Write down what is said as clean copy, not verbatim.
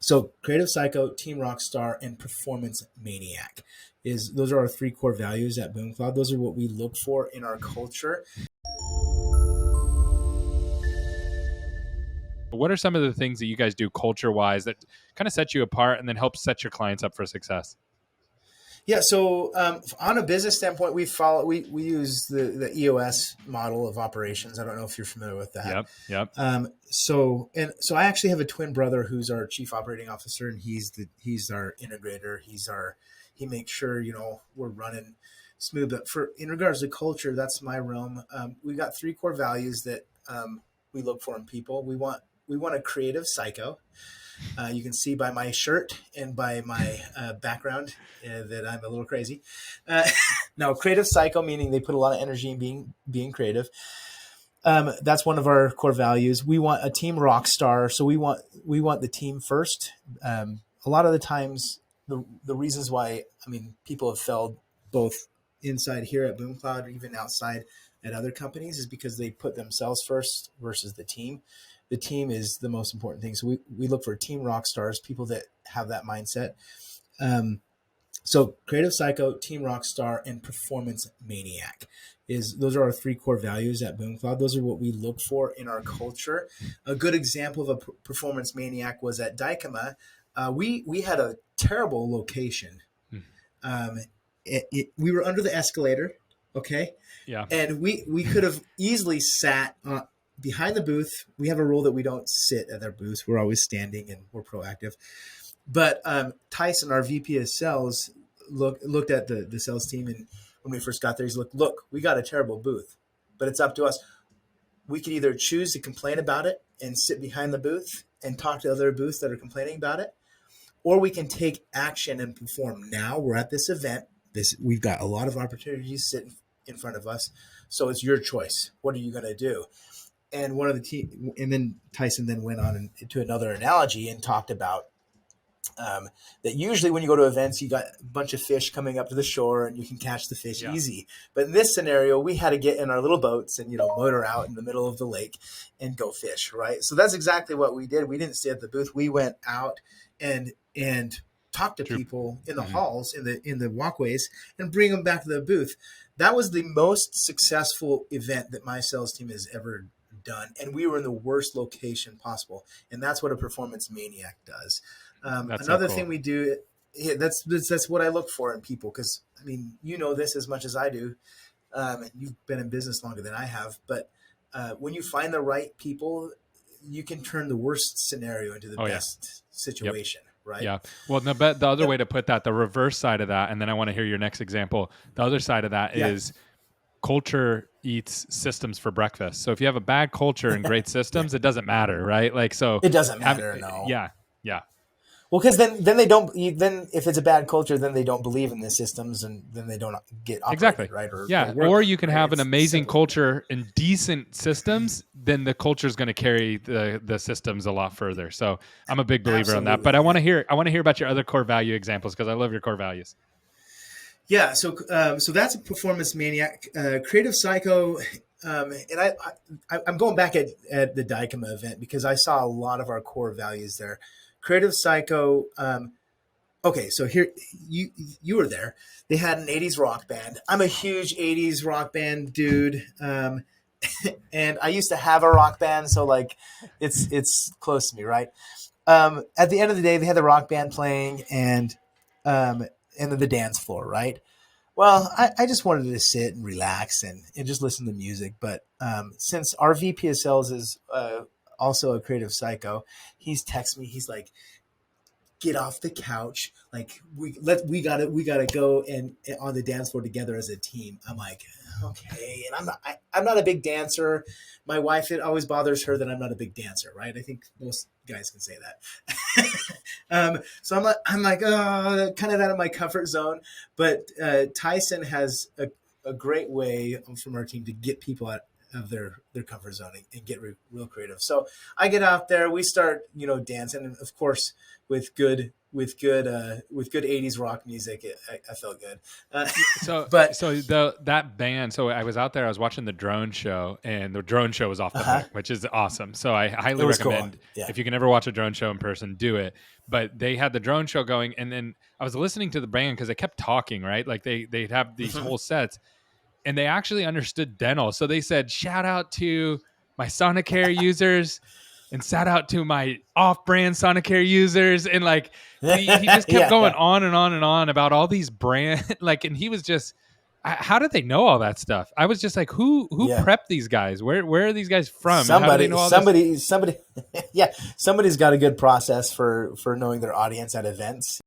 So creative psycho, team rock star, and performance maniac is those are our three core values at BoomCloud. Those are what we look for in our culture. What are some of the things that you guys do culture wise that kind of set you apart and then help set your clients up for success? Yeah, so on a business standpoint, we use the EOS model of operations. I don't know if you're familiar with that. Yep. So I actually have a twin brother who's our chief operating officer, and he's our integrator. He makes sure we're running smooth. But in regards to culture, that's my realm. We got three core values that we look for in people. We want a creative psycho. You can see by my shirt and by my background that I'm a little crazy. No, creative psycho, meaning they put a lot of energy in being creative. That's one of our core values. We want a team rock star. So we want the team first. A lot of the times, the reasons why, people have failed both inside here at BoomCloud or even outside at other companies is because they put themselves first versus the team. The team is the most important thing. So we look for team rock stars, people that have that mindset. So creative psycho, team rock star, and performance maniac those are our three core values at BoomCloud. Those are what we look for in our culture. A good example of a performance maniac was at Dykema. We had a terrible location. We were under the escalator. Okay. Yeah. And we could have easily sat behind the booth. We have a rule that we don't sit at their booths. We're always standing and we're proactive. But Tyson, our VP of sales, looked at the sales team, and when we first got there, he's look, we got a terrible booth, but it's up to us. We could either choose to complain about it and sit behind the booth and talk to other booths that are complaining about it, or we can take action and perform. Now we're at this event. We've got a lot of opportunities sitting in front of us, so it's your choice. What are you going to do? And and then Tyson then went on to another analogy and talked about that usually when you go to events, you got a bunch of fish coming up to the shore and you can catch the fish easy. But in this scenario, we had to get in our little boats and, motor out in the middle of the lake and go fish, right? So that's exactly what we did. We didn't stay at the booth. We went out and talked to people in the halls, in the walkways, and bring them back to the booth. That was the most successful event that my sales team has ever done. And we were in the worst location possible. And that's what a performance maniac does. Another thing we do, that's what I look for in people, because this as much as I do. You've been in business longer than I have, but when you find the right people, you can turn the worst scenario into the best situation. Yep. Right. Yeah. Well, no, but the other way to put that, the reverse side of that, and then I want to hear your next example. The other side of that is culture eats systems for breakfast. So if you have a bad culture and great systems, it doesn't matter, right? It doesn't matter. No. Yeah. Well, because then they don't. Then if it's a bad culture, then they don't believe in the systems, and then they don't get operated, exactly right. Or you can have an amazing culture and decent systems. Then the culture is going to carry the systems a lot further. So I'm a big believer on that. But I want to hear about your other core value examples, because I love your core values. Yeah. So that's a performance maniac, creative psycho. And I'm going back at the Dykema event because I saw a lot of our core values there. Creative psycho. Okay, so here you were there. They had an 80s rock band. I'm a huge 80s rock band dude. And I used to have a rock band, so it's close to me, right? At the end of the day, they had the rock band playing and then the dance floor, right? Well, I just wanted to sit and relax and just listen to music. But since our VP of sales is also a creative psycho, he's texted me. He's like, "Get off the couch! We gotta go and on the dance floor together as a team." I'm like, okay, and I'm not a big dancer. My wife, it always bothers her that I'm not a big dancer, right? I think most guys can say that. So I'm like, oh, kind of out of my comfort zone. But Tyson has a great way from our team to get people of their comfort zone and get real creative. So I get out there, we start, dancing, and of course with good 80s rock music, I felt good. That band. So I was out there. I was watching the drone show, and the drone show was off the hook, which is awesome. So I highly recommend if you can ever watch a drone show in person, do it. But they had the drone show going, and then I was listening to the band because they kept talking, right? Like they'd have these whole sets, and they actually understood dental. So they said, "Shout out to my Sonicare users." And shout out to my off-brand Sonicare users, and like he just kept going on and on and on about all these brand and he was just, how did they know all that stuff? I was just like, who prepped these guys? Where are these guys from? Somebody, yeah, somebody's got a good process for knowing their audience at events.